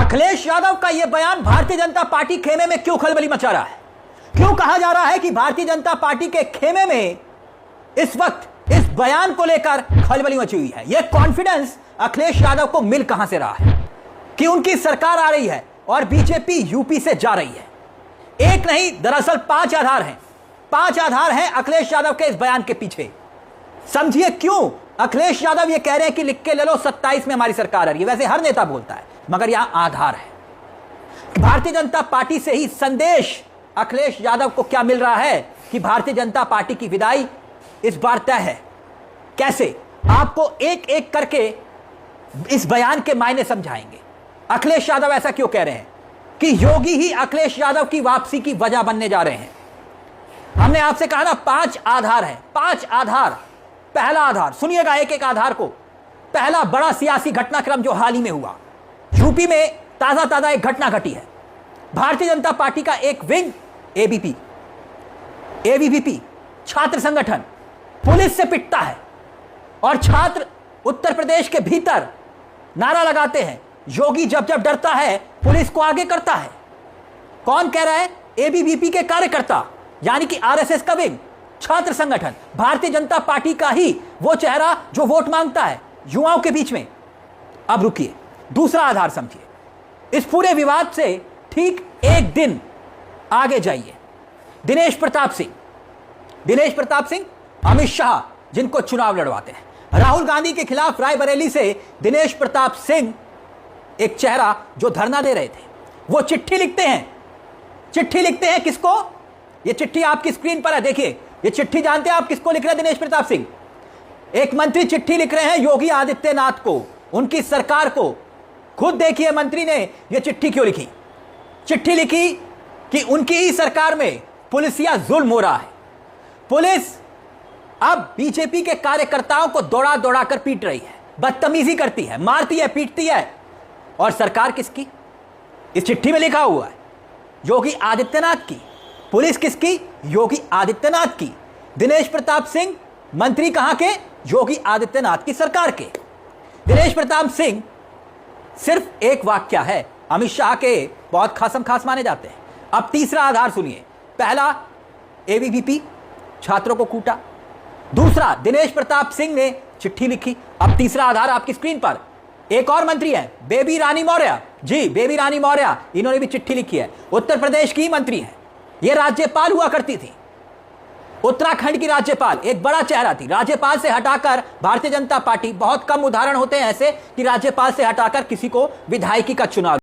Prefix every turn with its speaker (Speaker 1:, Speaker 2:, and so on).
Speaker 1: अखिलेश यादव का यह बयान भारतीय जनता पार्टी खेमे में क्यों खलबली मचा रहा है? क्यों कहा जा रहा है कि भारतीय जनता पार्टी के खेमे में इस वक्त इस बयान को लेकर खलबली मची हुई है? यह कॉन्फिडेंस अखिलेश यादव को मिल कहां से रहा है कि उनकी सरकार आ रही है और बीजेपी यूपी से जा रही है? एक नहीं, दरअसल 5 आधार हैं। 5 आधार हैं अखिलेश यादव के इस बयान के पीछे। समझिए क्यों अखिलेश यादव ये कह रहे हैं कि लिख के ले लो 27 में हमारी सरकार आ रही है। वैसे हर नेता बोलता है, मगर यहां आधार है। भारतीय जनता पार्टी से ही संदेश अखिलेश यादव को क्या मिल रहा है कि भारतीय जनता पार्टी की विदाई इस बार तय है। कैसे? आपको एक एक करके इस बयान के मायने समझाएंगे। अखिलेश यादव ऐसा क्यों कह रहे हैं कि योगी ही अखिलेश यादव की वापसी की वजह बनने जा रहे हैं? हमने आपसे कहा ना 5 आधार हैं। 5 आधार। पहला आधार सुनिएगा, एक एक आधार को। पहला बड़ा सियासी घटनाक्रम जो हाल ही में हुआ, यूपी में ताजा एक घटना घटी है। भारतीय जनता पार्टी का एक विंग एबीवीपी छात्र संगठन पुलिस से पिटता है और छात्र उत्तर प्रदेश के भीतर नारा लगाते हैं, योगी जब जब डरता है पुलिस को आगे करता है। कौन कह रहा है? एबीवीपी के कार्यकर्ता, यानी कि आरएसएस का विंग, छात्र संगठन, भारतीय जनता पार्टी का ही वो चेहरा जो वोट मांगता है युवाओं के बीच में। अब रुकिए, दूसरा आधार समझिए। इस पूरे विवाद से ठीक एक दिन आगे जाइए। दिनेश प्रताप सिंह अमित शाह जिनको चुनाव लड़वाते हैं, राहुल गांधी के खिलाफ रायबरेली से दिनेश प्रताप सिंह एक चेहरा जो धरना दे रहे थे, वो चिट्ठी लिखते हैं किसको? ये चिट्ठी आपकी स्क्रीन पर है, देखिए। ये चिट्ठी जानते हैं आप किसको लिख रहे हैं? दिनेश प्रताप सिंह, एक मंत्री चिट्ठी लिख रहे हैं योगी आदित्यनाथ को, उनकी सरकार को। खुद देखिए मंत्री ने यह चिट्ठी क्यों लिखी। चिट्ठी लिखी कि उनकी ही सरकार में पुलिसिया जुल्म हो रहा है। पुलिस अब बीजेपी के कार्यकर्ताओं को दौड़ा दौड़ा कर पीट रही है, बदतमीजी करती है, मारती है, पीटती है। और सरकार किसकी? इस चिट्ठी में लिखा हुआ है योगी आदित्यनाथ की। पुलिस किसकी? योगी आदित्यनाथ की। दिनेश प्रताप सिंह मंत्री कहां के? योगी आदित्यनाथ की सरकार के। दिनेश प्रताप सिंह सिर्फ एक वाक्य है, अमित शाह के बहुत खासम खास माने जाते हैं। अब तीसरा आधार सुनिए। पहला, एबीवीपी छात्रों को कूटा। दूसरा, दिनेश प्रताप सिंह ने चिट्ठी लिखी। अब तीसरा आधार आपकी स्क्रीन पर, एक और मंत्री है, बेबी रानी मौर्य। जी, बेबी रानी मौर्य, इन्होंने भी चिट्ठी लिखी है। उत्तर प्रदेश की मंत्री है, यह राज्यपाल हुआ करती थी, उत्तराखंड की राज्यपाल, एक बड़ा चेहरा थी। राज्यपाल से हटाकर भारतीय जनता पार्टी, बहुत कम उदाहरण होते हैं ऐसे कि राज्यपाल से हटाकर किसी को विधायकी का चुनाव